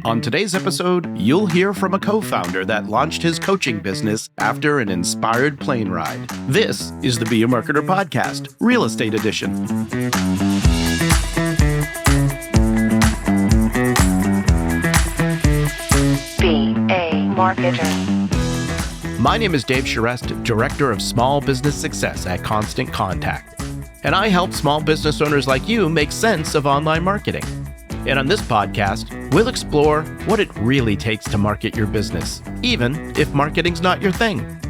On today's episode, you'll hear from a co-founder that launched his coaching business after an inspired plane ride. This is the Be a Marketer podcast, Real Estate Edition. Be a Marketer. My name is Dave Charest, Director of Small Business Success at Constant Contact, and I help small business owners like you make sense of online marketing. And on this podcast, we'll explore what it really takes to market your business, even if marketing's not your thing.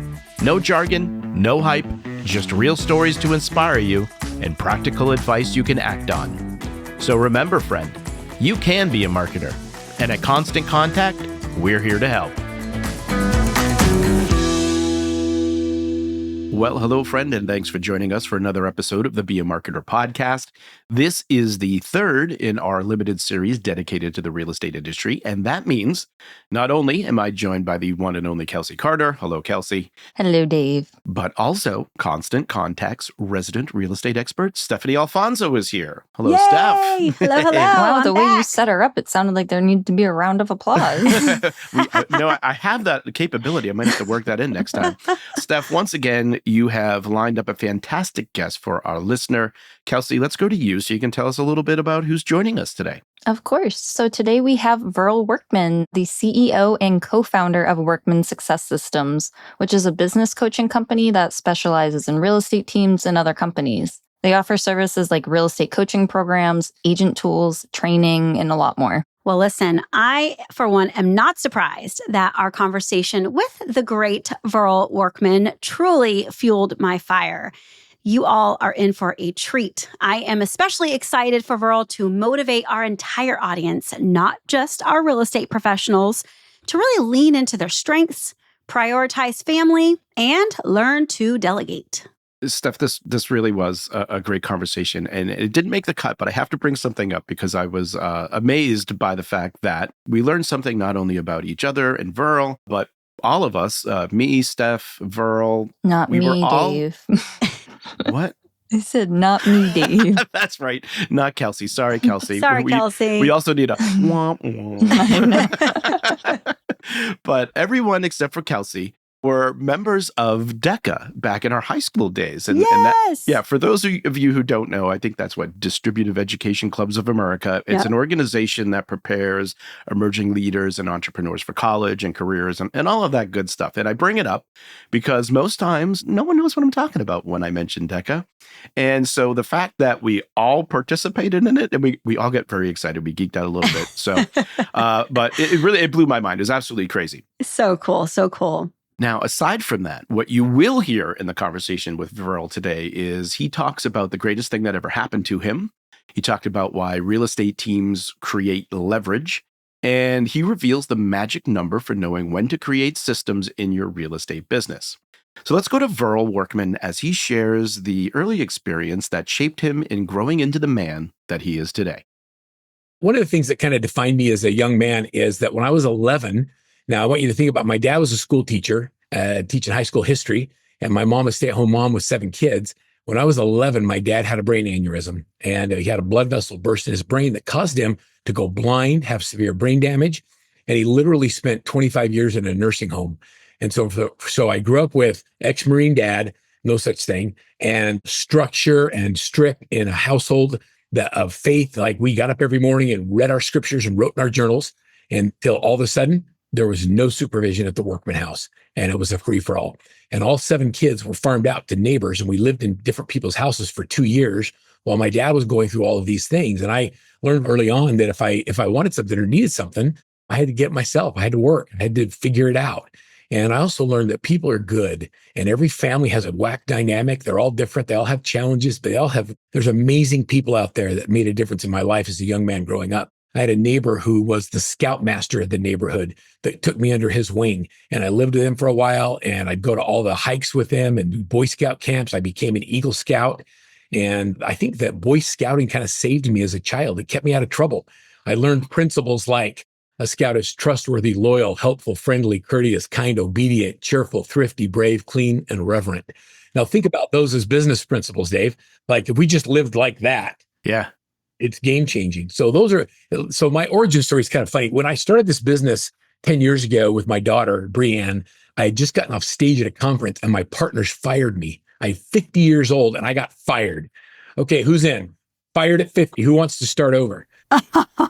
No jargon, no hype, just real stories to inspire you and practical advice you can act on. So remember, friend, you can be a marketer. And at Constant Contact, we're here to help. Well, hello, friend, and thanks for joining us for another episode of the Be a Marketer podcast. This is the third in our limited series dedicated to the real estate industry, and that means not only am I joined by the one and only Kelsey Carter. Hello, Kelsey. Hello, Dave. But also Constant Contact's resident real estate expert, Stephanie Alfonso, is here. Hello, Yay! Steph. Hello, hello. Wow, the I'm way you back. set her up, it sounded like there needed to be a round of applause. I have that capability. I might have to work that in next time. Steph, once again, you have lined up a fantastic guest for our listener. Kelsey, let's go to you so you can tell us a little bit about who's joining us today. Of course. So today we have Verl Workman, the CEO and co-founder of Workman Success Systems, which is a business coaching company that specializes in real estate teams and other companies. They offer services like real estate coaching programs, agent tools, training, and a lot more. Well, listen, I, for one, am not surprised that our conversation with the great Verl Workman truly fueled my fire. You all are in for a treat. I am especially excited for Verl to motivate our entire audience, not just our real estate professionals, to really lean into their strengths, prioritize family, and learn to delegate. Steph, this really was a great conversation, and it didn't make the cut, but I have to bring something up because I was amazed by the fact that we learned something not only about each other and Verl, but all of us, me, Steph, Verl. Not we me, were all... Dave. What? I said, not me, Dave. That's right. Not Kelsey. Sorry, Kelsey. Sorry, Kelsey. We also need a womp womp. But everyone except for Kelsey were members of DECA back in our high school days. Yes. For those of you who don't know, I think that's what Distributive Education Clubs of America. It's an organization that prepares emerging leaders and entrepreneurs for college and careers and all of that good stuff. And I bring it up because most times no one knows what I'm talking about when I mention DECA. And so the fact that we all participated in it, and we all get very excited. We geeked out a little bit. So, but it really blew my mind. It was absolutely crazy. So cool. So cool. Now, aside from that, what you will hear in the conversation with Verl today is he talks about the greatest thing that ever happened to him. He talked about why real estate teams create leverage, and he reveals the magic number for knowing when to create systems in your real estate business. So let's go to Verl Workman as he shares the early experience that shaped him in growing into the man that he is today. One of the things that kind of defined me as a young man is that when I was 11, now, I want you to think about my dad was a school teacher, teaching high school history, and my mom, a stay-at-home mom with 7 kids. When I was 11, my dad had a brain aneurysm, and he had a blood vessel burst in his brain that caused him to go blind, have severe brain damage, and he literally spent 25 years in a nursing home. And so I grew up with ex-Marine dad, no such thing, and structure and strip in a household of faith. Like we got up every morning and read our scriptures and wrote in our journals until all of a sudden, there was no supervision at the Workman house, and it was a free-for-all. And all 7 kids were farmed out to neighbors, and we lived in different people's houses for 2 years while my dad was going through all of these things. And I learned early on that if I wanted something or needed something, I had to get it myself. I had to work. I had to figure it out. And I also learned that people are good, and every family has a whack dynamic. They're all different. They all have challenges, but there's amazing people out there that made a difference in my life as a young man growing up. I had a neighbor who was the scoutmaster of the neighborhood that took me under his wing. And I lived with him for a while, and I'd go to all the hikes with him and do Boy Scout camps. I became an Eagle Scout. And I think that Boy Scouting kind of saved me as a child. It kept me out of trouble. I learned principles like a scout is trustworthy, loyal, helpful, friendly, courteous, kind, obedient, cheerful, thrifty, brave, clean, and reverent. Now think about those as business principles, Dave. Like if we just lived like that, Yeah. It's game changing. So my origin story is kind of funny. When I started this business 10 years ago with my daughter, Brianne, I had just gotten off stage at a conference and my partners fired me. I'm 50 years old and I got fired. Okay, who's in? Fired at 50. Who wants to start over? I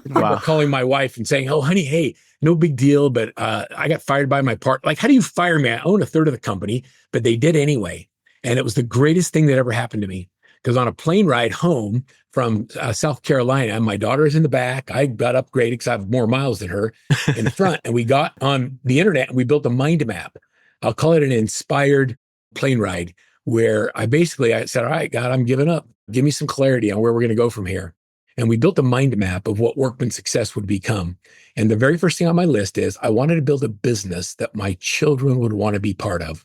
remember calling my wife and saying, oh, honey, hey, no big deal, but I got fired by my partner. Like, how do you fire me? I own a third of the company, but they did anyway. And it was the greatest thing that ever happened to me. Because on a plane ride home from South Carolina, my daughter is in the back. I got upgraded because I have more miles than her in the front. And we got on the internet and we built a mind map. I'll call it an inspired plane ride where I said, all right, God, I'm giving up. Give me some clarity on where we're going to go from here. And we built a mind map of what Workman Success would become. And the very first thing on my list is I wanted to build a business that my children would want to be part of.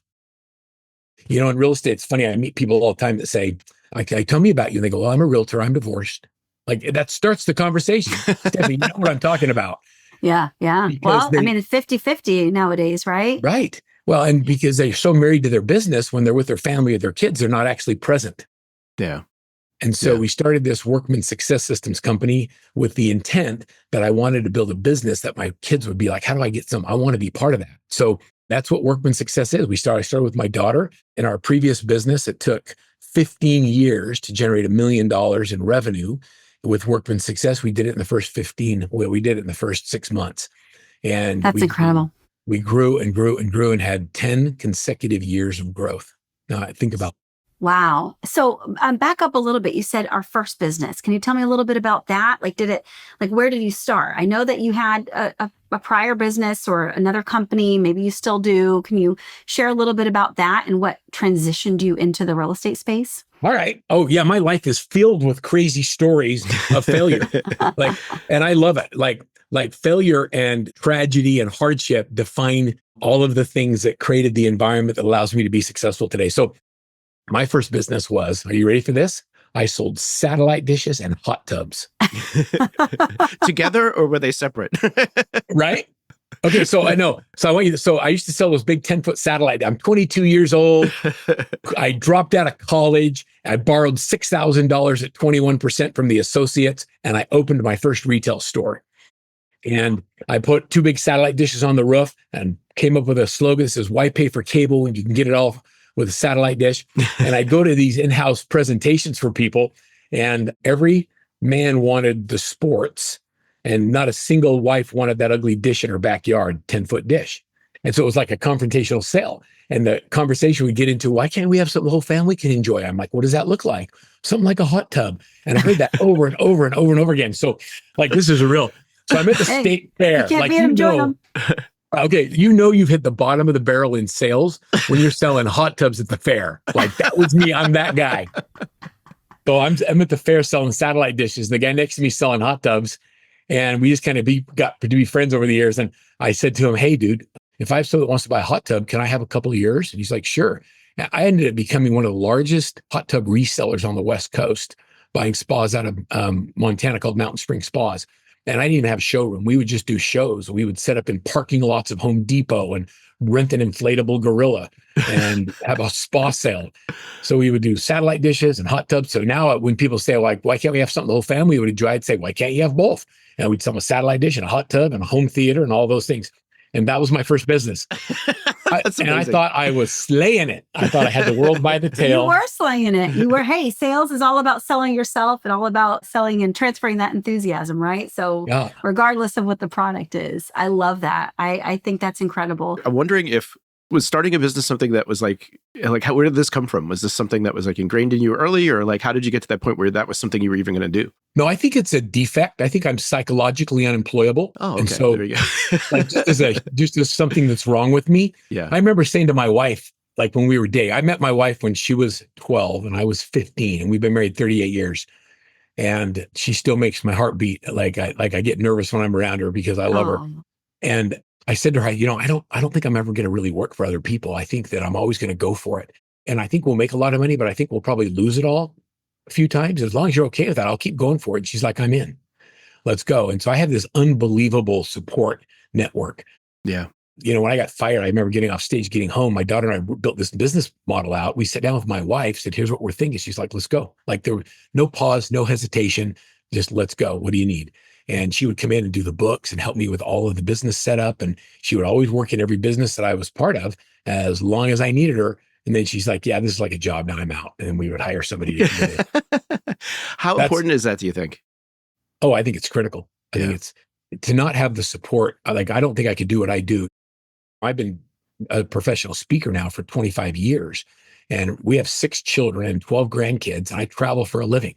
You know, in real estate, it's funny. I meet people all the time that say, okay, tell me about you. And they go, well, I'm a realtor. I'm divorced. Like that starts the conversation. Stephanie, you know what I'm talking about. Yeah. Well, it's 50-50 nowadays, right? Right. Well, and because they're so married to their business, when they're with their family or their kids, they're not actually present. Yeah. And so we started this Workman Success Systems company with the intent that I wanted to build a business that my kids would be like, how do I get some? I want to be part of that. So that's what Workman Success is. I started with my daughter. In our previous business, it took 15 years to generate $1 million in revenue. With Workman Success, we did it in the first 6 months. And that's incredible. We grew and grew and grew and had 10 consecutive years of growth. Now, think about. Wow. So back up a little bit. You said our first business. Can you tell me a little bit about that? Where did you start? I know that you had a prior business or another company. Maybe you still do. Can you share a little bit about that and what transitioned you into the real estate space? All right. Oh yeah. My life is filled with crazy stories of failure. And I love it. Like failure and tragedy and hardship define all of the things that created the environment that allows me to be successful today. So my first business was, are you ready for this? I sold satellite dishes and hot tubs. Together, or were they separate? Right? Okay, so I know. So I used to sell those big 10-foot satellite. I'm 22 years old. I dropped out of college. I borrowed $6,000 at 21% from the associates, and I opened my first retail store. And I put 2 big satellite dishes on the roof and came up with a slogan that says, why pay for cable when you can get it all with a satellite dish? And I go to these in-house presentations for people, and every man wanted the sports, and not a single wife wanted that ugly dish in her backyard, 10-foot dish. And so it was like a confrontational sale. And the conversation we get into, why can't we have something the whole family can enjoy? I'm like, what does that look like? Something like a hot tub. And I heard that over and over and over and over again. So this is a real. So I'm at the state fair. Okay, you've hit the bottom of the barrel in sales when you're selling hot tubs at the fair. Like that was me. I'm that guy. So I'm at the fair selling satellite dishes. The guy next to me selling hot tubs. And we just kind of got to be friends over the years. And I said to him, hey, dude, if I have someone that wants to buy a hot tub, can I have a couple of yours? And he's like, sure. And I ended up becoming one of the largest hot tub resellers on the West Coast, buying spas out of Montana called Mountain Spring Spas. And I didn't even have a showroom. We would just do shows. We would set up in parking lots of Home Depot and rent an inflatable gorilla and have a spa sale. So we would do satellite dishes and hot tubs. So now when people say, like, why can't we have something the whole family would enjoy? I'd say, why can't you have both? And we'd sell a satellite dish and a hot tub and a home theater and all those things. And that was my first business. And I thought I was slaying it. I thought I had the world by the tail. You were slaying it. Sales is all about selling yourself and all about selling and transferring that enthusiasm, right? So regardless of what the product is, I love that. I think that's incredible. I'm wondering if was starting a business something that was like where did this come from? Was this something that was like ingrained in you early, or like how did you get to that point where that was something you were even going to do? No, I think it's a defect. I think I'm psychologically unemployable. Oh, okay. And so there you go. just as something that's wrong with me. Yeah. I remember saying to my wife, like when we were dating, I met my wife when she was 12 and I was 15, and we've been married 38 years. And she still makes my heart beat. Like I get nervous when I'm around her because I love her. And I said to her, I don't think I'm ever going to really work for other people. I think that I'm always going to go for it. And I think we'll make a lot of money, but I think we'll probably lose it all a few times. As long as you're okay with that, I'll keep going for it. And she's like, I'm in. Let's go. And so I have this unbelievable support network. Yeah. When I got fired, I remember getting off stage, getting home. My daughter and I built this business model out. We sat down with my wife, said, here's what we're thinking. She's like, let's go. Like there was no pause, no hesitation. Just let's go. What do you need? And she would come in and do the books and help me with all of the business setup. And she would always work in every business that I was part of as long as I needed her. And then she's like, yeah, this is like a job. Now I'm out. And we would hire somebody to do it. How important is that, do you think? Oh, I think it's critical. I think it's to not have the support. Like, I don't think I could do what I do. I've been a professional speaker now for 25 years, and we have 6 children and 12 grandkids, and I travel for a living.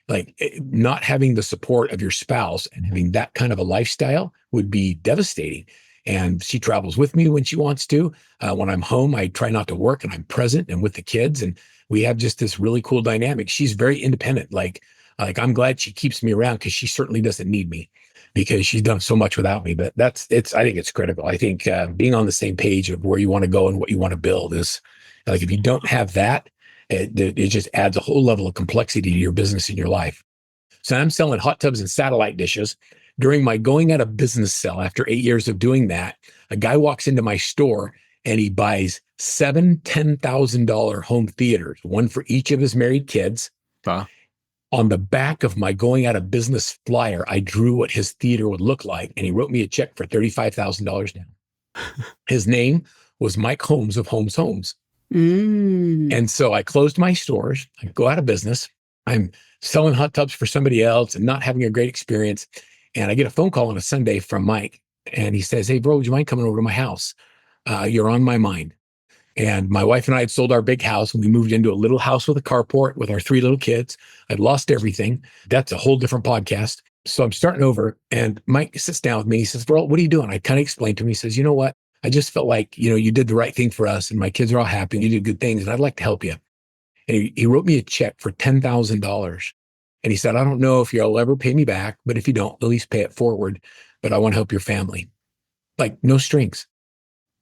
Like, not having the support of your spouse and having that kind of a lifestyle would be devastating. And she travels with me when she wants to. When I'm home, I try not to work and I'm present and with the kids. And we have just this really cool dynamic. She's very independent. Like I'm glad she keeps me around because she certainly doesn't need me because she's done so much without me. But I think it's critical. I think being on the same page of where you want to go and what you want to build is like, if you don't have that, it just adds a whole level of complexity to your business and your life. So I'm selling hot tubs and satellite dishes. During my going out of business sell, after 8 years of doing that, a guy walks into my store and he buys 7 $10,000 home theaters, one for each of his married kids. Huh. On the back of my going out of business flyer, I drew what his theater would look like, and he wrote me a check for $35,000 down. His name was Mike Holmes of Holmes Homes. And so I closed my stores. I go out of business. I'm selling hot tubs for somebody else and not having a great experience. And I get a phone call on a Sunday from Mike. And he says, hey, bro, would you mind coming over to my house? You're on my mind. And my wife and I had sold our big house and we moved into a little house with a carport with our 3 little kids. I'd lost everything. That's a whole different podcast. So I'm starting over and Mike sits down with me. He says, Verl, what are you doing? I kind of explained to him. He says, you know what? I just felt like, you did the right thing for us and my kids are all happy and you did good things and I'd like to help you. And he wrote me a check for $10,000. And he said, I don't know if you'll ever pay me back, but if you don't, at least pay it forward. But I want to help your family. Like, no strings.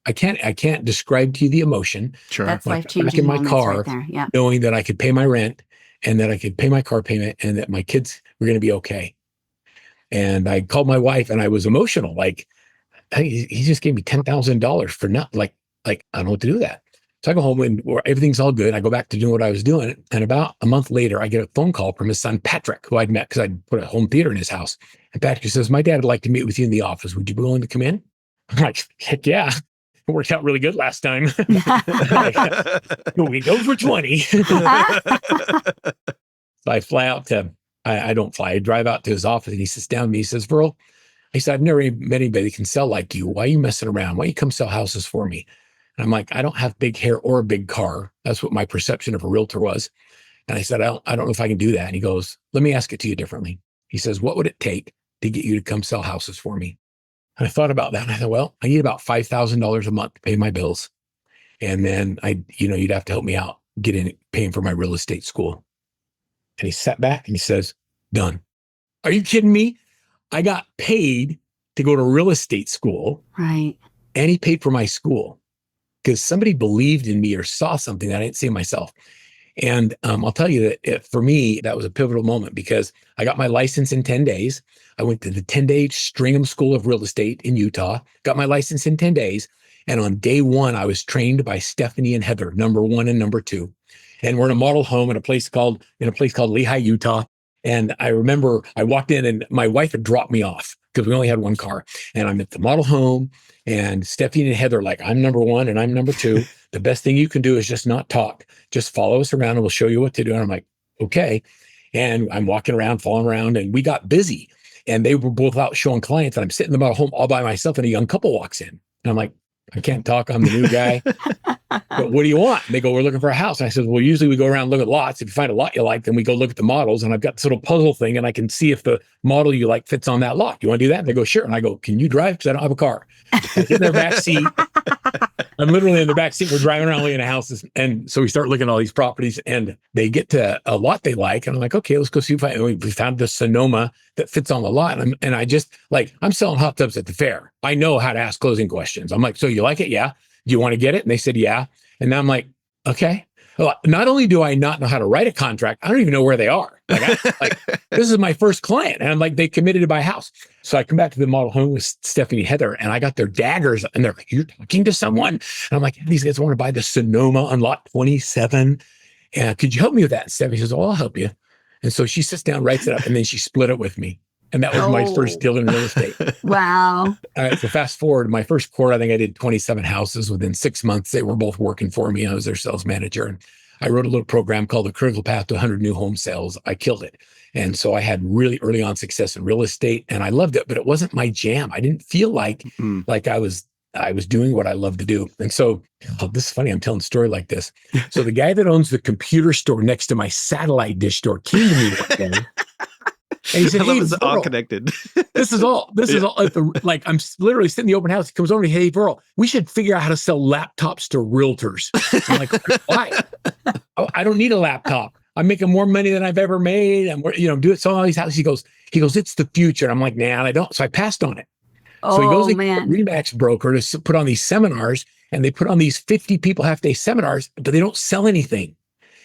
I can't describe to you the emotion. Sure. That's Like, life-changing back in my moments car, right there. Yeah. knowing that I could pay my rent and that I could pay my car payment and that my kids were going to be okay. And I called my wife and I was emotional. Like, hey, he just gave me $10,000 for nothing. Like, I don't know what to do with that. So I go home and everything's all good. I go back to doing what I was doing. And about a month later, I get a phone call from his son, Patrick, who I'd met because I'd put a home theater in his house. And Patrick says, my dad would like to meet with you in the office. Would you be willing to come in? I'm like, heck yeah. It worked out really good last time. We go for 20. So I fly out to, I don't fly, I drive out to his office and he sits down with me. He says, Verl, he said, I've never met anybody that can sell like you. Why are you messing around? Why don't you come sell houses for me? And I'm like, I don't have big hair or a big car. That's what my perception of a realtor was. And I said, I don't know if I can do that. And he goes, let me ask it to you differently. He says, what would it take to get you to come sell houses for me? And I thought about that. And I thought, well, I need about $5,000 a month to pay my bills. And then you'd have to help me out paying for my real estate school. And he sat back and he says, done. Are you kidding me? I got paid to go to real estate school. Right. And he paid for my school because somebody believed in me or saw something that I didn't see myself. And I'll tell you that for me, that was a pivotal moment because I got my license in 10 days. I went to the 10-day Stringham School of Real Estate in Utah, got my license in 10 days. And on day 1, I was trained by Stephanie and Heather, number 1 and number 2. And we're in a model home in a place called Lehi, Utah. And I remember I walked in and my wife had dropped me off because we only had one car. And I'm at the model home and Stephanie and Heather, like, I'm number 1 and I'm number 2. The best thing you can do is just not talk. Just follow us around and we'll show you what to do. And I'm like, okay. And I'm walking around, following around, and we got busy. And they were both out showing clients. And I'm sitting in the model home all by myself and a young couple walks in. And I'm like, I can't talk. I'm the new guy. But what do you want? And they go, we're looking for a house. And I said, well, usually we go around and look at lots. If you find a lot you like, then we go look at the models. And I've got this little puzzle thing and I can see if the model you like fits on that lot. You want to do that? And they go, sure. And I go, can you drive? Because I don't have a car. I get in their back seat. I'm literally in the back seat. We're driving around looking at houses. And so we start looking at all these properties and they get to a lot they like. And I'm like, okay, let's go see if we found the Sonoma that fits on the lot. And I just I'm selling hot tubs at the fair. I know how to ask closing questions. I'm like, so you like it? Yeah. Do you want to get it? And they said, yeah. And now I'm like, okay. Well, not only do I not know how to write a contract, I don't even know where they are. This is my first client. And I'm like, they committed to buy a house. So I come back to the model home with Stephanie and Heather, and I got their daggers. And they're like, you're talking to someone? And I'm like, these guys want to buy the Sonoma on lot 27. And could you help me with that? And Stephanie says, oh, I'll help you. And so she sits down, writes it up, and then she split it with me. And that was my first deal in real estate. Wow. All right. So fast forward, my first quarter, I think I did 27 houses within 6 months. They were both working for me. I was their sales manager. And I wrote a little program called The Critical Path to 100 New Home Sales. I killed it. And so I had really early on success in real estate and I loved it, but it wasn't my jam. I didn't feel like I was doing what I love to do. And so, this is funny. I'm telling a story like this. So the guy that owns the computer store next to my satellite dish store came to me one day. And he said, "Hey, it's all Verl, connected." this is all like I'm literally sitting in the open house. He comes over to me, "Hey, Verl, we should figure out how to sell laptops to realtors." I'm like, "Why? Oh, I don't need a laptop. I'm making more money than I've ever made. And do it." So all these houses, he goes, "It's the future." And I'm like, "Nah, I don't." So I passed on it. So he goes to a Remax broker to put on these seminars, and they put on these 50 people half-day seminars, but they don't sell anything.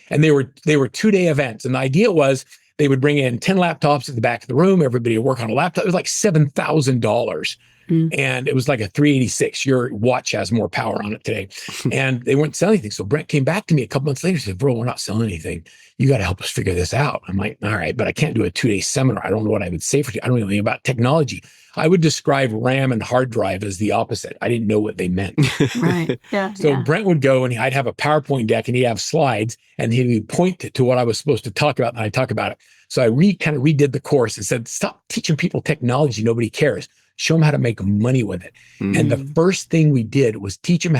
And they were 2-day events. And the idea was they would bring in 10 laptops at the back of the room. Everybody would work on a laptop. It was like $7,000. And it was like a 386. Your watch has more power on it today. And they weren't selling anything. So Brent came back to me a couple months later and said, "Bro, we're not selling anything. You got to help us figure this out." I'm like, "All right, but I can't do a 2-day seminar. I don't know what I would say for you. I don't know anything about technology." I would describe RAM and hard drive as the opposite. I didn't know what they meant. Right. Yeah. So Brent would go and I'd have a PowerPoint deck and he'd have slides and he would point to what I was supposed to talk about. And I'd talk about it. So I kind of redid the course and said, "Stop teaching people technology. Nobody cares. Show them how to make money with it." And the first thing we did was teach them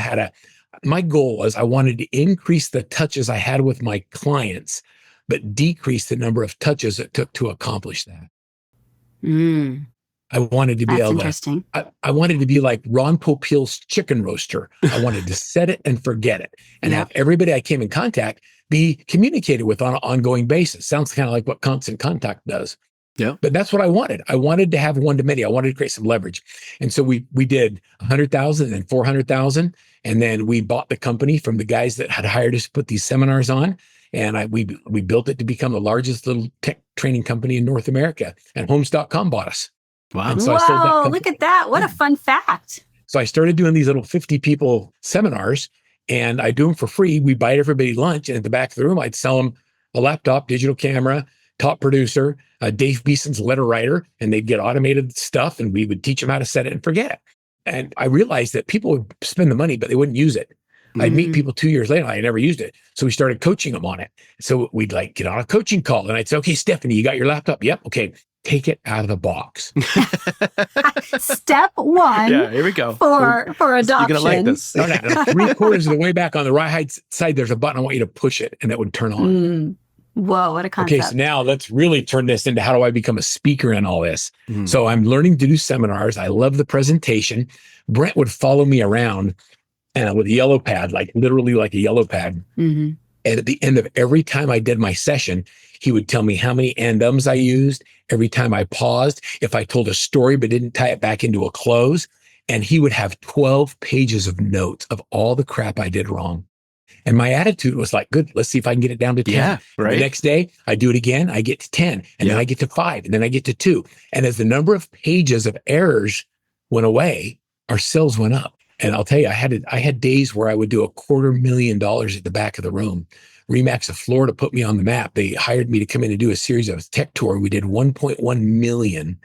my goal was I wanted to increase the touches I had with my clients, but decrease the number of touches it took to accomplish that. I wanted to be interesting. I wanted to be like Ron Popeil's chicken roaster. I wanted to set it and forget it and have everybody I came in contact be communicated with on an ongoing basis. Sounds kind of like what Constant Contact does. Yeah. But that's what I wanted. I wanted to have one-to-many. I wanted to create some leverage. And so we did 100,000 and 400,000. And then we bought the company from the guys that had hired us to put these seminars on. And we built it to become the largest little tech training company in North America. And Homes.com bought us. Wow. And so I sold that company. Look at that. What a fun fact. So I started doing these little 50 people seminars and I do them for free. We buy everybody lunch. And at the back of the room, I'd sell them a laptop, digital camera, top producer, Dave Beeson's letter writer, and they'd get automated stuff and we would teach them how to set it and forget it. And I realized that people would spend the money, but they wouldn't use it. I'd meet people 2 years later, I never used it. So we started coaching them on it. So we'd get on a coaching call and I'd say, "Okay, Stephanie, you got your laptop?" "Yep." "Okay, take it out of the box." Step one. Yeah, here we go. For adoption. You're going to like this. No, 3/4 of the way back on the right side, there's a button. I want you to push it and it would turn on. Whoa, what a concept. Okay, so now let's really turn this into how do I become a speaker in all this? So I'm learning to do seminars. I love the presentation. Brent would follow me around with a yellow pad, like literally like a yellow pad. And at the end of every time I did my session, he would tell me how many and-ums I used, every time I paused, if I told a story but didn't tie it back into a close. And he would have 12 pages of notes of all the crap I did wrong. And my attitude was like, good, let's see if I can get it down to 10. Yeah, right. The next day, I do it again. I get to 10 and then I get to 5 and then I get to 2. And as the number of pages of errors went away, our sales went up. And I'll tell you, I had days where I would do $250,000 at the back of the room. Remax of Florida put me on the map. They hired me to come in and do a series of tech tour. We did 1.1 million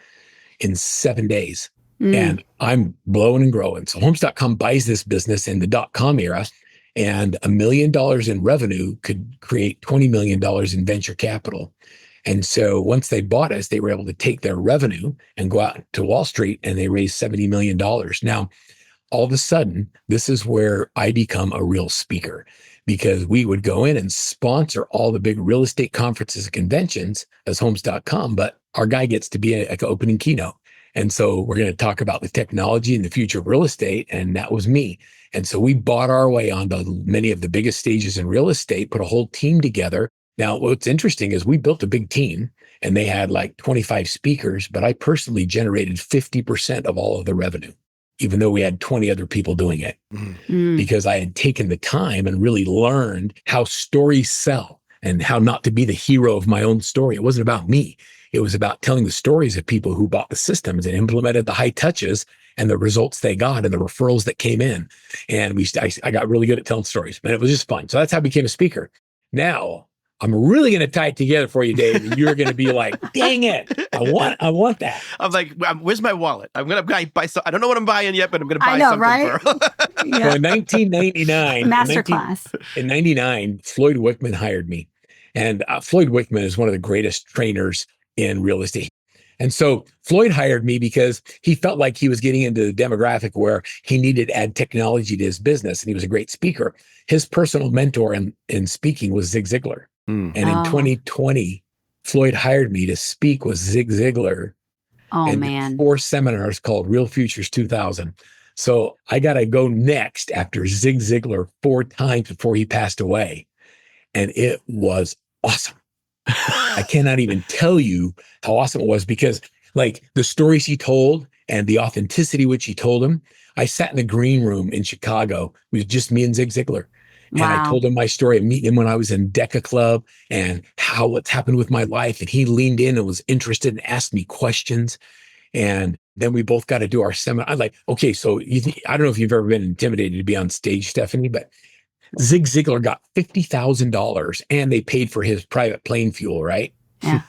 in 7 days. And I'm blowing and growing. So Homes.com buys this business in the .com era. And $1 million in revenue could create $20 million in venture capital. And so once they bought us, they were able to take their revenue and go out to Wall Street and they raised $70 million. Now, all of a sudden, this is where I become a real speaker because we would go in and sponsor all the big real estate conferences and conventions as Homes.com, but our guy gets to be an opening keynote. And so we're going to talk about the technology and the future of real estate. And that was me. And so we bought our way onto many of the biggest stages in real estate, put a whole team together. Now, what's interesting is we built a big team and they had like 25 speakers, but I personally generated 50% of all of the revenue, even though we had 20 other people doing it, because I had taken the time and really learned how stories sell and how not to be the hero of my own story. It wasn't about me. It was about telling the stories of people who bought the systems and implemented the high touches and the results they got and the referrals that came in. And I got really good at telling stories, and it was just fun. So that's how I became a speaker. Now, I'm really going to tie it together for you, Dave. And you're going to be like, dang it. I want that. I'm like, where's my wallet? I'm going to buy some. I don't know what I'm buying yet, but I'm going to buy I know, something right? for So in 1999, Masterclass. in 99, Floyd Workman hired me. And Floyd Workman is one of the greatest trainers in real estate. And so Floyd hired me because he felt like he was getting into the demographic where he needed to add technology to his business. And he was a great speaker. His personal mentor in speaking was Zig Ziglar. And in 2020, Floyd hired me to speak with Zig Ziglar. Oh, and man. 4 seminars called Real Futures 2000. So I got to go next after Zig Ziglar 4 times before he passed away. And it was awesome. I cannot even tell you how awesome it was because like the stories he told and the authenticity which he told them. I sat in the green room in Chicago. It was just me and Zig Ziglar. And I told him my story of meeting him when I was in Decca Club and what's happened with my life. And he leaned in and was interested and asked me questions. And then we both got to do our seminar. I'm like, okay, so I don't know if you've ever been intimidated to be on stage, Stephanie, but Zig Ziglar got $50,000 and they paid for his private plane fuel, right? Yeah.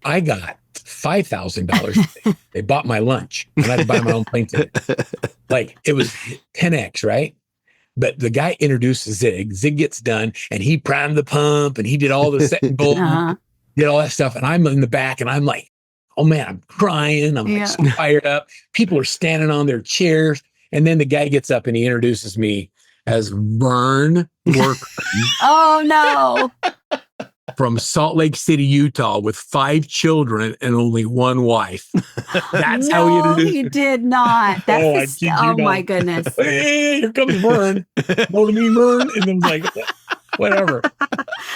I got $5,000. They bought my lunch and I had to buy my own plane ticket. Like it was 10X, right? But the guy introduced Zig. Zig gets done and he primed the pump and he did all the set and bolt, did all that stuff. And I'm in the back and I'm like, oh man, I'm crying. I'm like so fired up. People are standing on their chairs. And then the guy gets up and he introduces me as Verl Workman. Oh, no. From Salt Lake City, Utah, with 5 children and only 1 wife. That's how he introduced me. You did not. That's my goodness. Hey, here comes Vern. Know to me, Vern. And then like, whatever.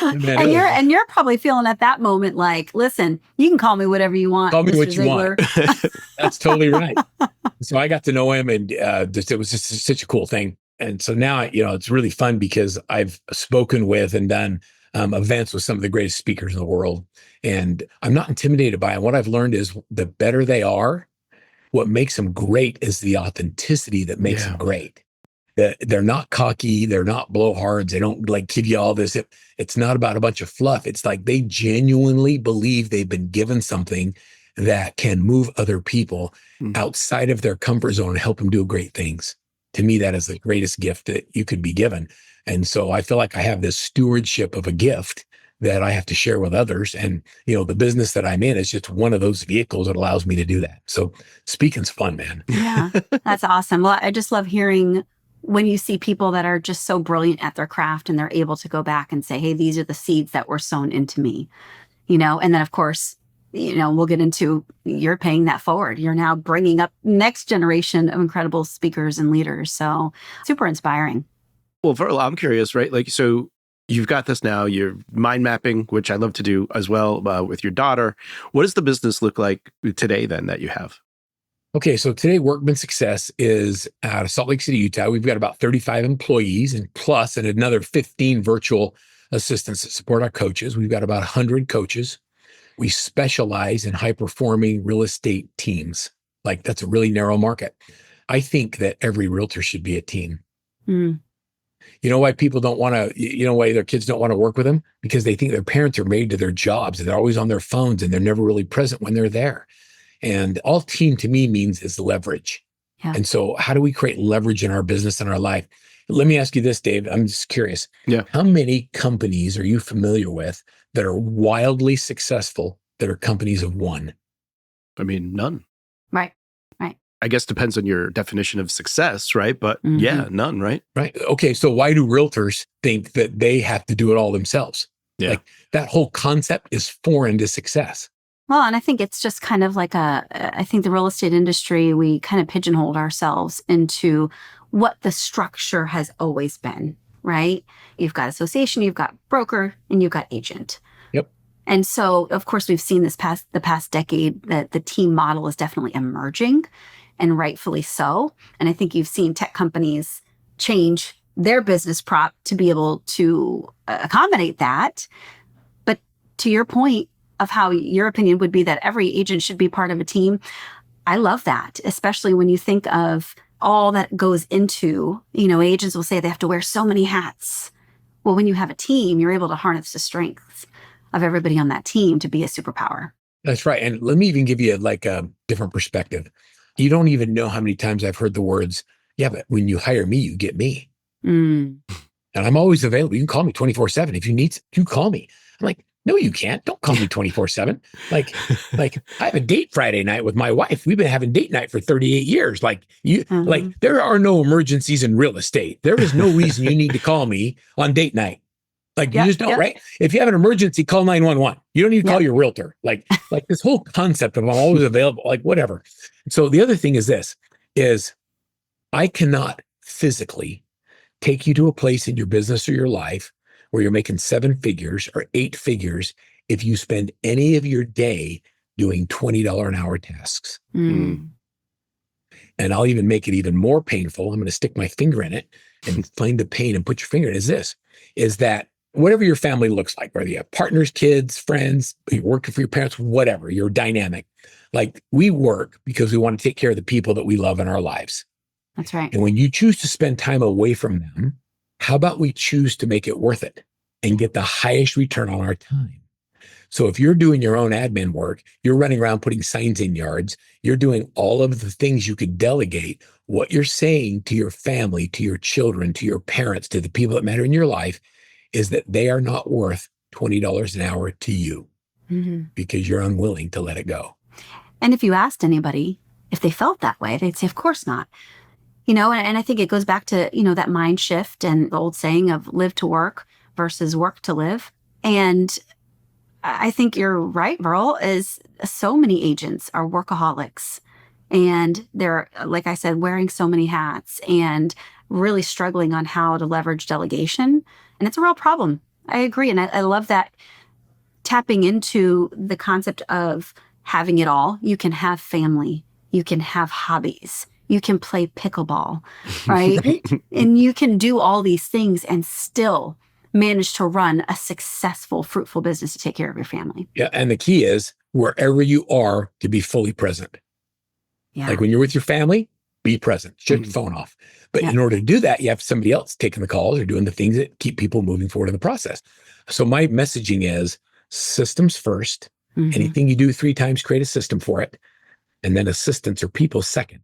And you're probably feeling at that moment like, listen, you can call me whatever you want. Call me Mr. what you Ziegler. want. That's totally right. So I got to know him, and it was just such a cool thing. And so now, it's really fun because I've spoken with and done events with some of the greatest speakers in the world. And I'm not intimidated by it. What I've learned is the better they are, what makes them great is the authenticity that makes them great. They're not cocky. They're not blowhards. They don't like give you all this. It's not about a bunch of fluff. It's like they genuinely believe they've been given something that can move other people outside of their comfort zone and help them do great things. To me, that is the greatest gift that you could be given. And so I feel like I have this stewardship of a gift that I have to share with others. And, the business that I'm in is just one of those vehicles that allows me to do that. So speaking's fun, man. Yeah, that's awesome. Well, I just love hearing when you see people that are just so brilliant at their craft and they're able to go back and say, hey, these are the seeds that were sown into me, and then of course, we'll get into you're paying that forward. You're now bringing up next generation of incredible speakers and leaders. So super inspiring. Well, Verl, I'm curious, right? Like, so you've got this now, you're mind mapping, which I love to do as well with your daughter. What does the business look like today then that you have? Okay, so today Workman Success is out of Salt Lake City, Utah. We've got about 35 employees and another 15 virtual assistants that support our coaches. We've got about 100 coaches. We specialize in high-performing real estate teams. Like that's a really narrow market. I think that every realtor should be a team. You know why people don't want to, why their kids don't want to work with them? Because they think their parents are married to their jobs and they're always on their phones and they're never really present when they're there. And all team to me means is leverage. Yeah. And so how do we create leverage in our business and our life? Let me ask you this, Dave. I'm just curious. Yeah. How many companies are you familiar with that are wildly successful that are companies of one? I mean, none. Right. I guess depends on your definition of success, right? But yeah, none, right? Right. Okay. So why do realtors think that they have to do it all themselves? Yeah. Like that whole concept is foreign to success. Well, and I think it's just kind of like I think the real estate industry, we kind of pigeonholed ourselves into what the structure has always been, right? You've got association, you've got broker, and you've got agent. Yep. And so, of course, we've seen the past decade that the team model is definitely emerging, and rightfully so. And I think you've seen tech companies change their business prop to be able to accommodate that. But to your point of how your opinion would be that every agent should be part of a team, I love that, especially when you think of all that goes into, agents will say they have to wear so many hats. Well, when you have a team, you're able to harness the strengths of everybody on that team to be a superpower. That's right. And let me even give you like a different perspective. You don't even know how many times I've heard the words, yeah, but when you hire me, you get me. Mm. And I'm always available. You can call me 24/7. If you need, you call me. I'm like, no, you can't. Don't call me 24/7. Like I have a date Friday night with my wife. We've been having date night for 38 years. Like there are no emergencies in real estate. There is no reason you need to call me on date night. Like you just don't, right? If you have an emergency, call 911. You don't need to call your realtor. Like this whole concept of I'm always available, like whatever. So the other thing is this, is I cannot physically take you to a place in your business or your life where you're making 7 figures or 8 figures if you spend any of your day doing $20 an hour tasks. Mm. And I'll even make it even more painful. I'm going to stick my finger in it and find the pain and put your finger in it, is that whatever your family looks like, whether you have partners, kids, friends, you're working for your parents, whatever, you're dynamic. Like we work because we want to take care of the people that we love in our lives. That's right. And when you choose to spend time away from them, how about we choose to make it worth it and get the highest return on our time? So if you're doing your own admin work, you're running around putting signs in yards, you're doing all of the things you could delegate, what you're saying to your family, to your children, to your parents, to the people that matter in your life, is that they are not worth $20 an hour to you because you're unwilling to let it go. And if you asked anybody if they felt that way, they'd say, of course not. You know, and I think it goes back to, that mind shift and the old saying of live to work versus work to live. And I think you're right, Verl, is so many agents are workaholics and they're, like I said, wearing so many hats and really struggling on how to leverage delegation. And it's a real problem. I agree. And I love that tapping into the concept of having it all. You can have family, you can have hobbies, you can play pickleball, right? And you can do all these things and still manage to run a successful, fruitful business to take care of your family. Yeah. And the key is wherever you are to be fully present. Yeah. Like when you're with your family, be present, shut your phone off. But in order to do that, you have somebody else taking the calls or doing the things that keep people moving forward in the process. So my messaging is systems first. Anything you do 3 times, create a system for it. And then assistants or people second.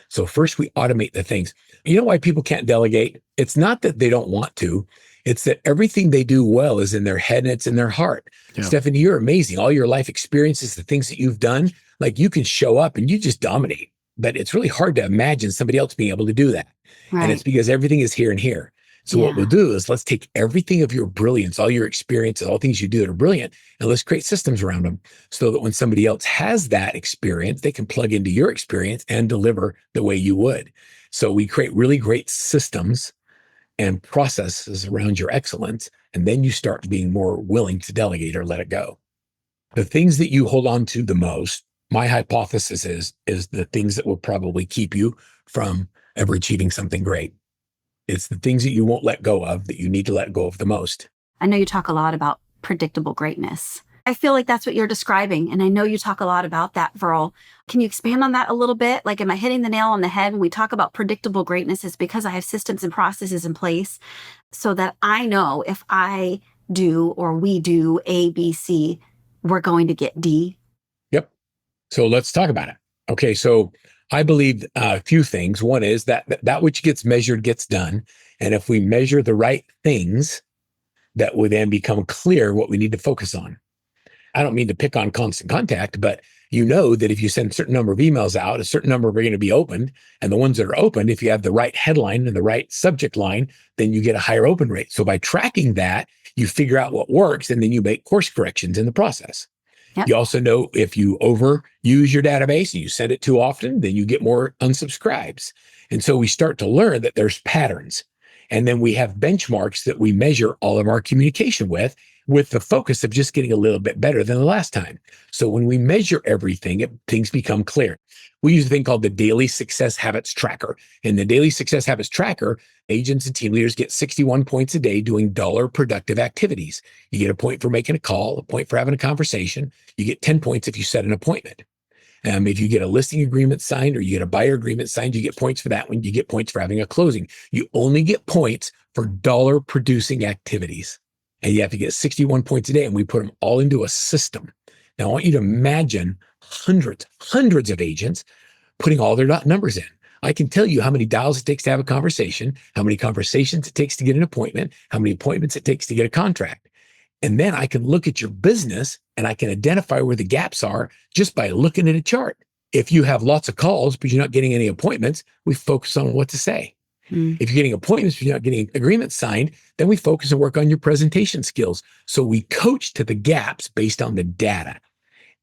So first we automate the things. You know why people can't delegate? It's not that they don't want to. It's that everything they do well is in their head and it's in their heart. Yeah. Stephanie, you're amazing. All your life experiences, the things that you've done, like you can show up and you just dominate. But it's really hard to imagine somebody else being able to do that. Right. And it's because everything is here and here. So what we'll do is let's take everything of your brilliance, all your experiences, all things you do that are brilliant, and let's create systems around them so that when somebody else has that experience, they can plug into your experience and deliver the way you would. So we create really great systems and processes around your excellence, and then you start being more willing to delegate or let it go. The things that you hold on to the most, my hypothesis is the things that will probably keep you from ever achieving something great. It's the things that you won't let go of that you need to let go of the most. I know you talk a lot about predictable greatness. I feel like that's what you're describing. And I know you talk a lot about that, Verl. Can you expand on that a little bit? Like, am I hitting the nail on the head when we talk about predictable greatness? It's because I have systems and processes in place so that I know if I do or we do A, B, C, we're going to get D. Yep. So let's talk about it. Okay. So I believe a few things. One is that which gets measured gets done. And if we measure the right things, that will then become clear what we need to focus on. I don't mean to pick on constant contact, but you know that if you send a certain number of emails out, a certain number are going to be opened. And the ones that are opened, if you have the right headline and the right subject line, then you get a higher open rate. So by tracking that, you figure out what works and then you make course corrections in the process. Yep. You also know if you overuse your database and you send it too often, then you get more unsubscribes. And so we start to learn that there's patterns. And then we have benchmarks that we measure all of our communication with the focus of just getting a little bit better than the last time. So when we measure everything, things become clear. We use a thing called the Daily Success Habits Tracker. In the Daily Success Habits Tracker, agents and team leaders get 61 points a day doing dollar productive activities. You get a point for making a call, a point for having a conversation. You get 10 points if you set an appointment. If you get a listing agreement signed or you get a buyer agreement signed, you get points for that one. You get points for having a closing. You only get points for dollar producing activities. and you have to get 61 points a day, and we put them all into a system. Now, I want you to imagine hundreds of agents putting all their numbers in. I can tell you how many dials it takes to have a conversation, how many conversations it takes to get an appointment, how many appointments it takes to get a contract. And then I can look at your business and I can identify where the gaps are just by looking at a chart. If you have lots of calls, but you're not getting any appointments, we focus on what to say. If you're getting appointments, but you're not getting agreements signed, then we focus and work on your presentation skills. So we coach to the gaps based on the data.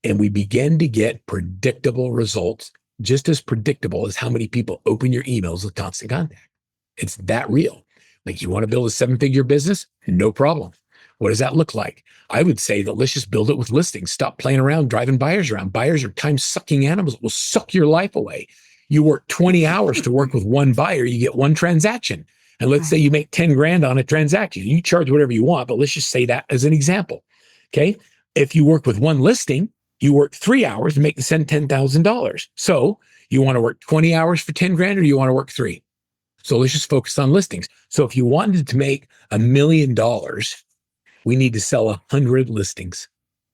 And we begin to get predictable results, just as predictable as how many people open your emails with constant contact. It's that real. Like, you want to build a 7-figure business? No problem. What does that look like? I would say that let's just build it with listings. Stop playing around, driving buyers around. Buyers are time-sucking animals that will suck your life away. You work 20 hours to work with one buyer, you get one transaction. And let's say you make 10 grand on a transaction. You charge whatever you want, but let's just say that as an example. Okay. If you work with one listing, you work 3 hours to make the send $10,000. So you want to work 20 hours for 10 grand, or you want to work 3? So let's just focus on listings. So if you wanted to make $1 million, we need to sell 100 listings.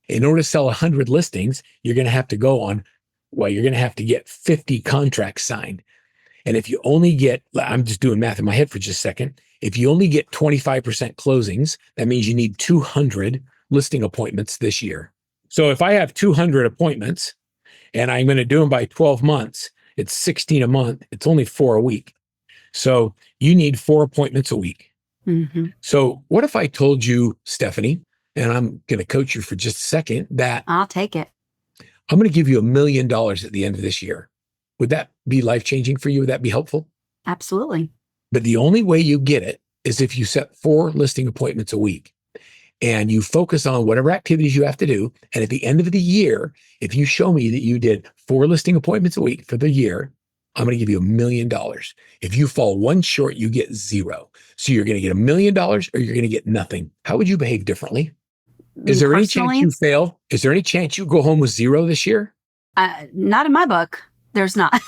In order to sell 100 listings, you're going to have to you're going to have to get 50 contracts signed. And if you only get, I'm just doing math in my head for just a second. If you only get 25% closings, that means you need 200 listing appointments this year. So if I have 200 appointments and I'm going to do them by 12 months, it's 16 a month. It's only 4 a week. So you need 4 appointments a week. So what if I told you, Stephanie, and I'm going to coach you for just a second, that I'll take it. I'm going to give you $1 million at the end of this year. Would that be life-changing for you? Would that be helpful? Absolutely. But the only way you get it is if you set 4 listing appointments a week and you focus on whatever activities you have to do. And at the end of the year, if you show me that you did 4 listing appointments a week for the year, I'm going to give you $1 million. If you fall one short, you get 0. So you're going to get $1 million or you're going to get nothing. How would you behave differently? Is there any chance you fail? Is there any chance you go home with 0 this year? Not in my book. There's not.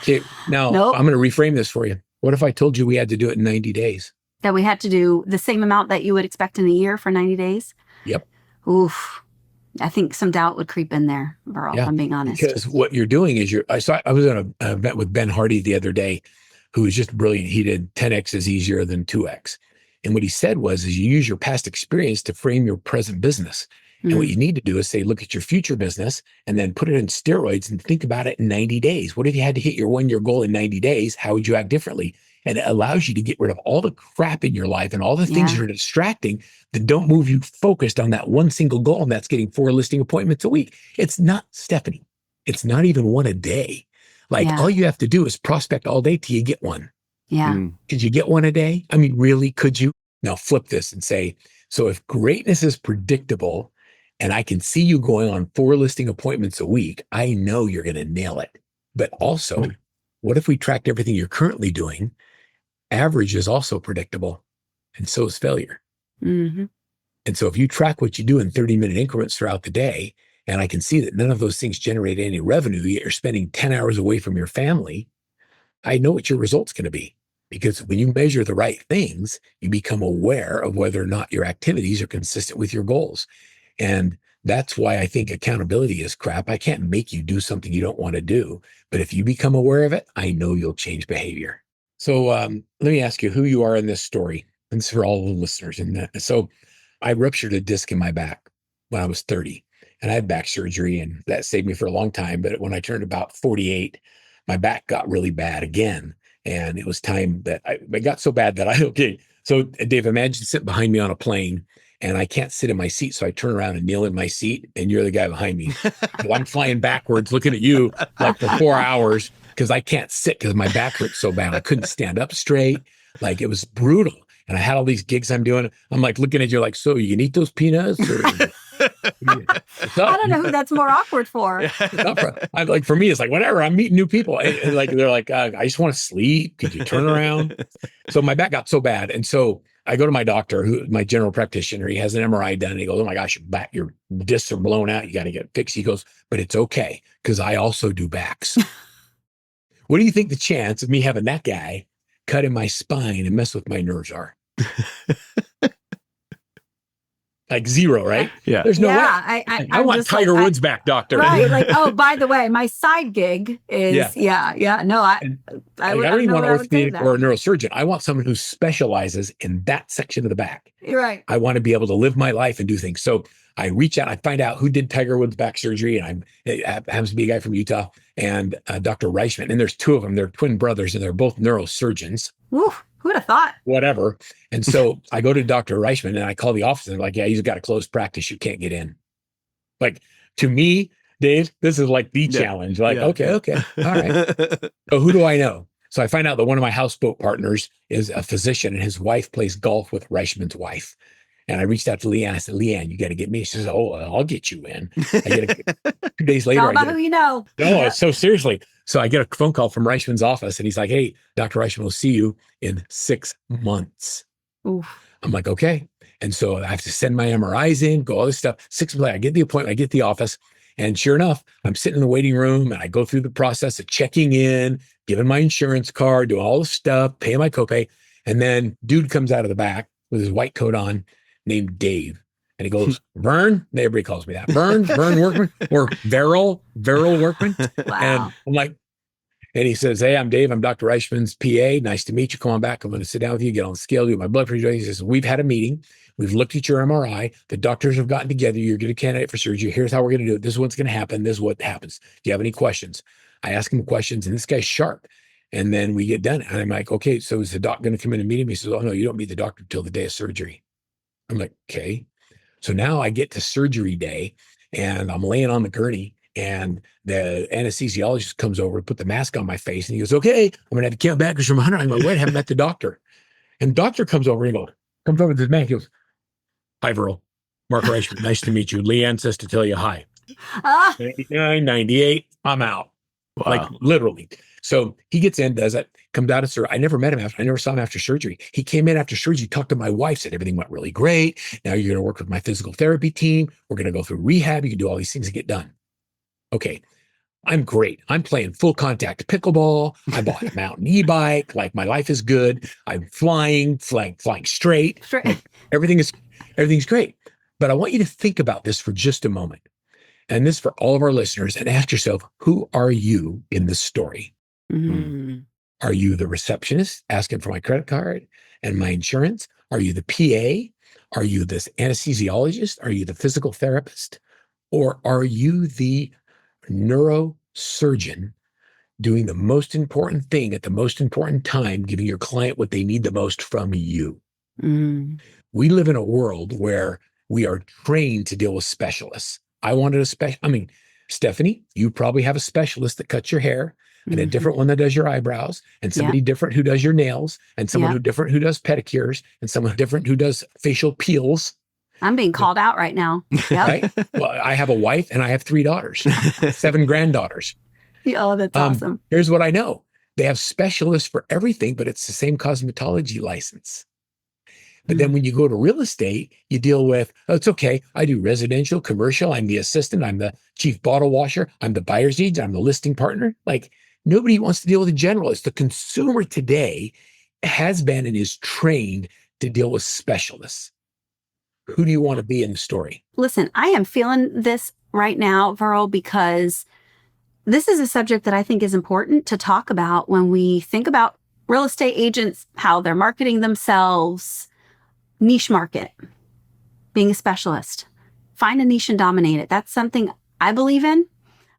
Okay, now Nope. I'm going to reframe this for you. What if I told you we had to do it in 90 days? That we had to do the same amount that you would expect in a year for 90 days? Yep. Oof. I think some doubt would creep in there, Verl, if I'm being honest. Because what you're doing is I was on an event with Ben Hardy the other day, who was just brilliant. He did 10X is easier than 2X. And what he said was, is you use your past experience to frame your present business. And what you need to do is say, look at your future business and then put it in steroids and think about it in 90 days. What if you had to hit your 1-year goal in 90 days? How would you act differently? And it allows you to get rid of all the crap in your life and all the things that are distracting that don't move you focused on that one single goal. And that's getting 4 listing appointments a week. It's not, Stephanie, it's not even 1 a day. Like all you have to do is prospect all day till you get 1. Yeah. Could you get 1 a day? I mean, really, could you? Now flip this and say, so if greatness is predictable and I can see you going on 4 listing appointments a week, I know you're going to nail it. But also, what if we tracked everything you're currently doing? Average is also predictable, and so is failure. And so if you track what you do in 30-minute increments throughout the day, and I can see that none of those things generate any revenue, yet you're spending 10 hours away from your family, I know what your result's going to be. Because when you measure the right things, you become aware of whether or not your activities are consistent with your goals. And that's why I think accountability is crap. I can't make you do something you don't want to do. But if you become aware of it, I know you'll change behavior. So let me ask you who you are in this story. And this is for all the listeners. So I ruptured a disc in my back when I was 30. And I had back surgery, and that saved me for a long time. But when I turned about 48, my back got really bad again. And it was time that it got so bad that So Dave, imagine sitting behind me on a plane and I can't sit in my seat. So I turn around and kneel in my seat and you're the guy behind me. So I'm flying backwards looking at you like for 4 hours because I can't sit because my back hurts so bad. I couldn't stand up straight. Like it was brutal. And I had all these gigs I'm doing. I'm like looking at you like, so you can eat those peanuts? Or, I don't know who that's more awkward for. For me, it's like, whatever, I'm meeting new people. And like, they're like, I just want to sleep. Could you turn around? So my back got so bad. And so I go to my doctor, my general practitioner. He has an MRI done. And he goes, oh my gosh, your discs are blown out. You got to get it fixed. He goes, but it's okay because I also do backs. What do you think the chance of me having that guy cut in my spine and mess with my nerves are? Like zero, right? Yeah. There's no way. I I want Tiger Woods back, doctor. Right. Like, oh, by the way, my side gig is, no, I don't even want an I would say orthopedic that. or a neurosurgeon. I want someone who specializes in that section of the back. Right. I want to be able to live my life and do things. So I reach out, I find out who did Tiger Woods back surgery, and it happens to be a guy from Utah, and Dr. Reichman. And there's two of them. They're twin brothers, and they're both neurosurgeons. Woo, who would have thought? Whatever. And so I go to Dr. Reichman and I call the office and they're like, yeah, he's got a closed practice. You can't get in. Like, to me, Dave, this is like the challenge. Like, okay. All right. So who do I know? So I find out that one of my houseboat partners is a physician and his wife plays golf with Reichman's wife. And I reached out to Leanne. I said, Leanne, you got to get me. She says, oh, I'll get you in. I get 2 days later. All about who you know. No, so seriously. So I get a phone call from Reichman's office and he's like, hey, Dr. Reichman will see you in 6 months. Oof. I'm like, okay. And so I have to send my MRIs in, go all this stuff. 6 months later, I get the appointment, I get the office. And sure enough, I'm sitting in the waiting room and I go through the process of checking in, giving my insurance card, doing all the stuff, paying my copay. And then dude comes out of the back with his white coat on named Dave. And he goes, Vern, everybody calls me that. Vern Workman, or Verl Workman. Wow. And I'm like, and he says, hey, I'm Dave. I'm Dr. Reichman's PA. Nice to meet you. Come on back. I'm going to sit down with you, get on the scale, do my blood pressure. He says, we've had a meeting. We've looked at your MRI. The doctors have gotten together. You're a good candidate for surgery. Here's how we're going to do it. This is what's going to happen. This is what happens. Do you have any questions? I ask him questions, and this guy's sharp. And then we get done. And I'm like, okay, so is the doc going to come in and meet him? He says, oh, no, you don't meet the doctor until the day of surgery. I'm like, okay. So now I get to surgery day, and I'm laying on the gurney. And the anesthesiologist comes over to put the mask on my face. And he goes, okay, I'm going to have to count backwards from 100. I'm like, wait, I haven't met the doctor. And the doctor comes over and comes over to this man. He goes, hi, Verl. Mark Reichman. Nice to meet you. Leanne says to tell you hi. 99, 98, I'm out. Wow. Like literally. So he gets in, does it, comes out of surgery. I never met him after. I never saw him after surgery. He came in after surgery, talked to my wife, said everything went really great. Now you're going to work with my physical therapy team. We're going to go through rehab. You can do all these things and get done. Okay, I'm great. I'm playing full contact pickleball. I bought a mountain e-bike. Like my life is good. I'm flying straight. Like, everything's great. But I want you to think about this for just a moment. And this for all of our listeners, and ask yourself, who are you in this story? Mm-hmm. Are you the receptionist asking for my credit card and my insurance? Are you the PA? Are you this anesthesiologist? Are you the physical therapist? Or are you the neurosurgeon doing the most important thing at the most important time, giving your client what they need the most from you? Mm. We live in a world where we are trained to deal with specialists. I wanted Stephanie, you probably have a specialist that cuts your hair, and a different one that does your eyebrows, and somebody different who does your nails, and someone different who does pedicures, and someone different who does facial peels. I'm being called out right now. Yep. Right? Well, I have a wife and I have 3 daughters, 7 granddaughters. Oh, that's awesome. Here's what I know. They have specialists for everything, but it's the same cosmetology license. But then when you go to real estate, you deal with, oh, it's okay. I do residential, commercial. I'm the assistant. I'm the chief bottle washer. I'm the buyer's agent. I'm the listing partner. Like nobody wants to deal with a generalist. The consumer today has been and is trained to deal with specialists. Who do you want to be in the story? Listen, I am feeling this right now, Verl, because this is a subject that I think is important to talk about when we think about real estate agents, how they're marketing themselves, niche market, being a specialist. Find a niche and dominate it. That's something I believe in.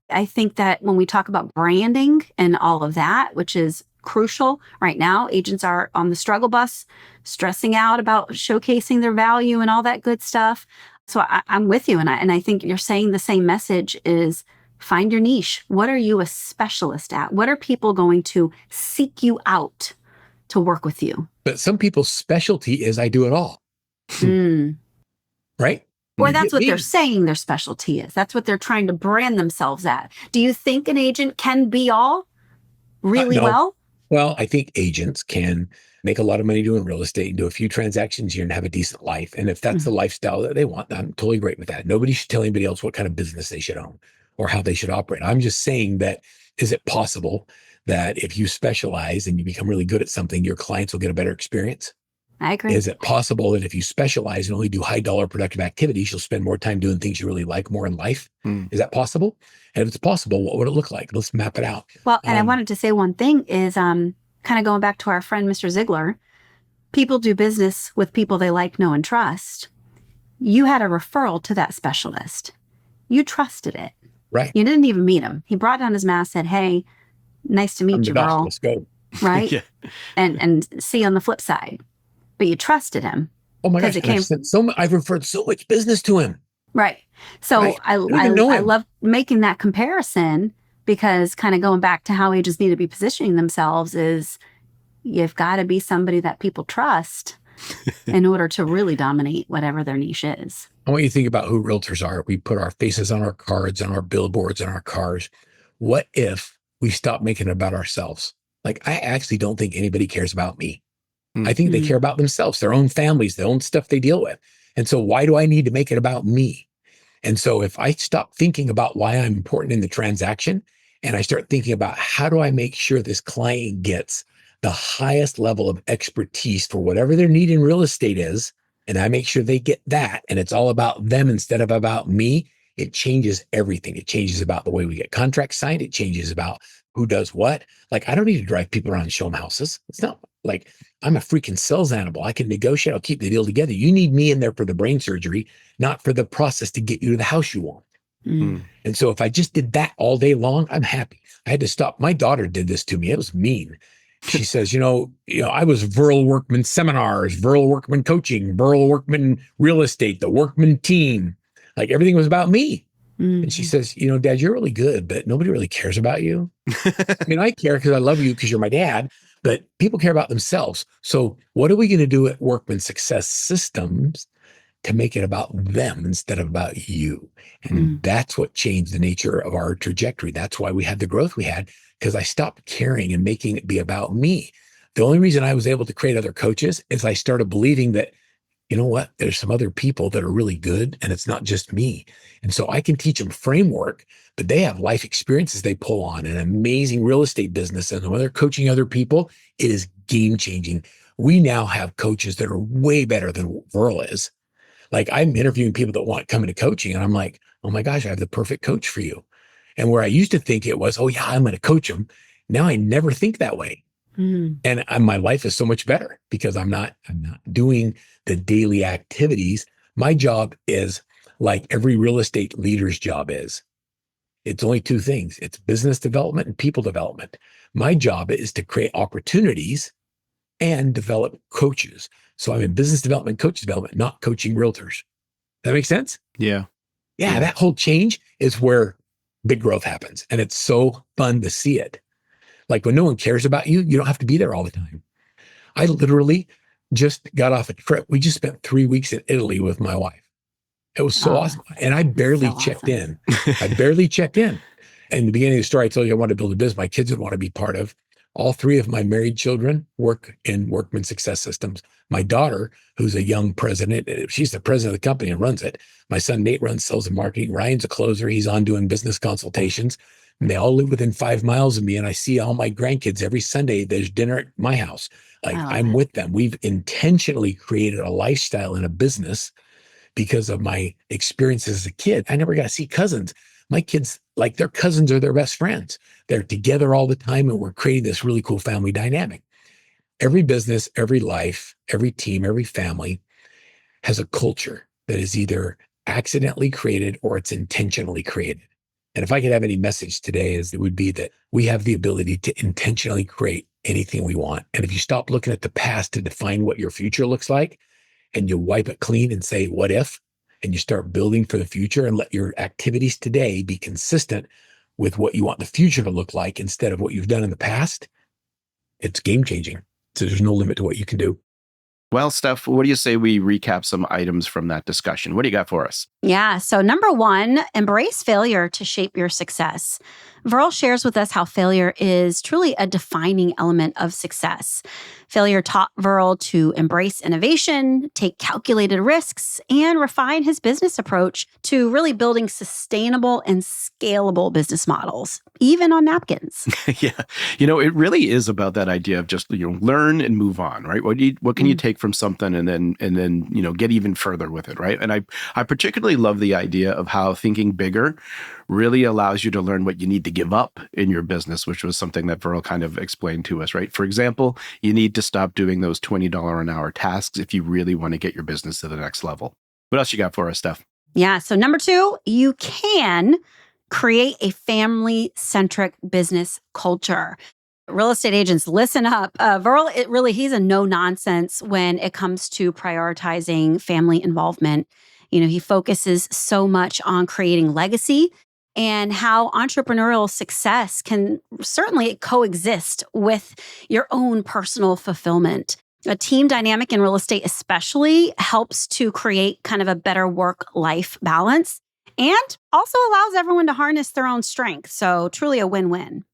I think that when we talk about branding and all of that, which is crucial right now, agents are on the struggle bus, stressing out about showcasing their value and all that good stuff. So I'm with you. And I think you're saying the same message is find your niche. What are you a specialist at? What are people going to seek you out to work with you? But some people's specialty is I do it all. Right? Or that's what they're saying their specialty is. That's what they're trying to brand themselves at. Do you think an agent can be all really No. well? Well, I think agents can make a lot of money doing real estate and do a few transactions a year and have a decent life. And if that's the lifestyle that they want, I'm totally great with that. Nobody should tell anybody else what kind of business they should own or how they should operate. I'm just saying that, is it possible that if you specialize and you become really good at something, your clients will get a better experience? I agree. Is it possible that if you specialize and only do high dollar productive activities, you'll spend more time doing things you really like more in life? Is that possible? And if it's possible, what would it look like? Let's map it out. Well, and I wanted to say one thing is kind of going back to our friend, Mr. Ziegler. People do business with people they like, know, and trust. You had a referral to that specialist. You trusted it. Right. You didn't even meet him. He brought down his mask, said, "Hey, nice to meet you, Verl." Let's go. Right? Yeah. And see you on the flip side. But you trusted him. Oh my gosh. It came, I've referred so much business to him. right. So Right. I him. love making that comparison because kind of going back to how agents need to be positioning themselves is you've got to be somebody that people trust in order to really dominate whatever their niche is. I want you to think about who realtors are. We put our faces on our cards, on our billboards, on our cars. What if we stop making it about ourselves? Like, I actually don't think anybody cares about me. I think they care about themselves, their own families, their own stuff they deal with. And so why do I need to make it about me? And so if I stop thinking about why I'm important in the transaction and I start thinking about how do I make sure this client gets the highest level of expertise for whatever their need in real estate is, and I make sure they get that, and it's all about them instead of about me, it changes everything. It changes about the way we get contracts signed. It changes about who does what. Like, I don't need to drive people around and show them houses. It's not like I'm a freaking sales animal. I can negotiate. I'll keep the deal together. You need me in there for the brain surgery, not for the process to get you to the house you want. And so if I just did that all day long, I'm happy. I had to stop. My daughter did this to me. It was mean. She says, I was Verl Workman seminars, Verl Workman coaching, Verl Workman real estate, the Workman team. Like, everything was about me. And she says, Dad, you're really good, but nobody really cares about you. I mean, I care because I love you because you're my dad, but people care about themselves. So what are we going to do at Workman Success Systems to make it about them instead of about you? And that's what changed the nature of our trajectory. That's why we had the growth we had, because I stopped caring and making it be about me. The only reason I was able to create other coaches is I started believing that, you know what, there's some other people that are really good and it's not just me. And so I can teach them framework, but they have life experiences they pull on, an amazing real estate business. And when they're coaching other people, it is game changing. We now have coaches that are way better than Verl is. Like, I'm interviewing people that want to come into coaching and I'm like, oh my gosh, I have the perfect coach for you. And where I used to think it was, oh yeah, I'm going to coach them. Now I never think that way. And my life is so much better because I'm not doing the daily activities. My job is like every real estate leader's job is. It's only two things. It's business development and people development. My job is to create opportunities and develop coaches. So I'm in business development, coach development, not coaching realtors. That makes sense? Yeah. Yeah, that whole change is where big growth happens. And it's so fun to see it. Like, when no one cares about you, you don't have to be there all the time. I literally just got off a trip. We just spent 3 weeks in Italy with my wife. It was so awesome. And I barely checked in. I barely checked in. In the beginning of the story, I told you I wanted to build a business my kids would want to be part of. All three of my married children work in Workman Success Systems. My daughter, who's a young president, she's the president of the company and runs it. My son, Nate, runs sales and marketing. Ryan's a closer. He's on doing business consultations. And they all live within 5 miles of me. And I see all my grandkids every Sunday. There's dinner at my house. Like, I'm with them. We've intentionally created a lifestyle and a business because of my experiences as a kid. I never got to see cousins. My kids, like, their cousins are their best friends. They're together all the time, and we're creating this really cool family dynamic. Every business, every life, every team, every family has a culture that is either accidentally created or it's intentionally created. And if I could have any message today, it would be that we have the ability to intentionally create anything we want. And if you stop looking at the past to define what your future looks like, and you wipe it clean and say, what if? And you start building for the future and let your activities today be consistent with what you want the future to look like instead of what you've done in the past, it's game changing. So there's no limit to what you can do. Well, Steph, what do you say we recap some items from that discussion? What do you got for us? Yeah. So, number one, embrace failure to shape your success. Verl shares with us how failure is truly a defining element of success. Failure taught Verl to embrace innovation, take calculated risks, and refine his business approach to really building sustainable and scalable business models, even on napkins. Yeah. It really is about that idea of just, learn and move on, right? What can you take from something and then, get even further with it, right? And I particularly love the idea of how thinking bigger really allows you to learn what you need to give up in your business, which was something that Verl kind of explained to us, right? For example, you need to stop doing those $20 an hour tasks if you really want to get your business to the next level. What else you got for us, Steph? Yeah. So, number two, you can create a family-centric business culture. Real estate agents, listen up. Verl, he's a no-nonsense when it comes to prioritizing family involvement. He focuses so much on creating legacy and how entrepreneurial success can certainly coexist with your own personal fulfillment. A team dynamic in real estate especially helps to create kind of a better work-life balance and also allows everyone to harness their own strength. So truly a win-win.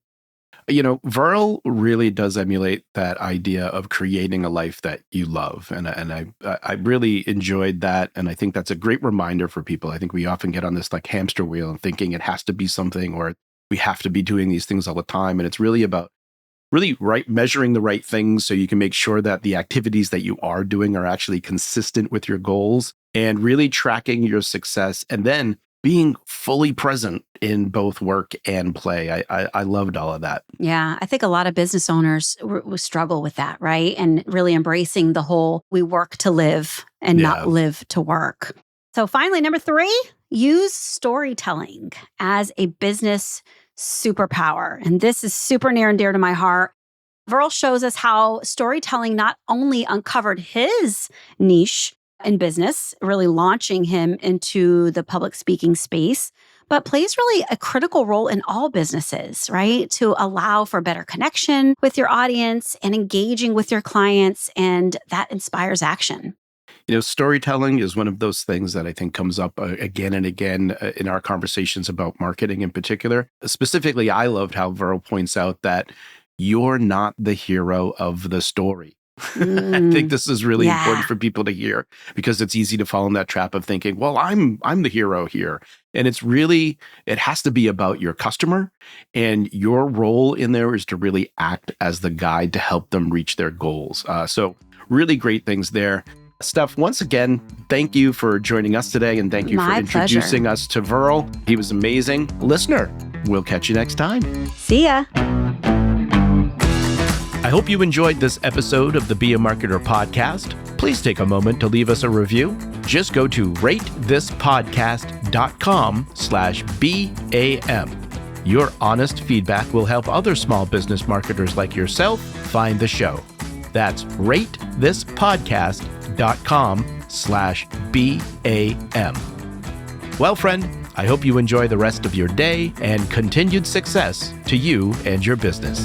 Verl really does emulate that idea of creating a life that you love. And I really enjoyed that. And I think that's a great reminder for people. I think we often get on this like hamster wheel and thinking it has to be something or we have to be doing these things all the time. And it's really about measuring the right things so you can make sure that the activities that you are doing are actually consistent with your goals and really tracking your success and then being fully present in both work and play. I loved all of that. Yeah, I think a lot of business owners struggle with that, right? And really embracing the whole we work to live and not live to work. So finally, number three, use storytelling as a business superpower. And this is super near and dear to my heart. Verl shows us how storytelling not only uncovered his niche in business, really launching him into the public speaking space, but plays really a critical role in all businesses, right? To allow for better connection with your audience and engaging with your clients, and that inspires action. Storytelling is one of those things that I think comes up again and again in our conversations about marketing in particular. Specifically, I loved how Verl points out that you're not the hero of the story. I think this is really important for people to hear because it's easy to fall in that trap of thinking, well, I'm the hero here. And it has to be about your customer, and your role in there is to really act as the guide to help them reach their goals. So really great things there. Steph, once again, thank you for joining us today, and thank you for introducing us to Verl. He was amazing. Listener, we'll catch you next time. See ya. I hope you enjoyed this episode of the Be a Marketer podcast. Please take a moment to leave us a review. Just go to ratethispodcast.com/BAM. Your honest feedback will help other small business marketers like yourself find the show. That's ratethispodcast.com/BAM. Well, friend, I hope you enjoy the rest of your day and continued success to you and your business.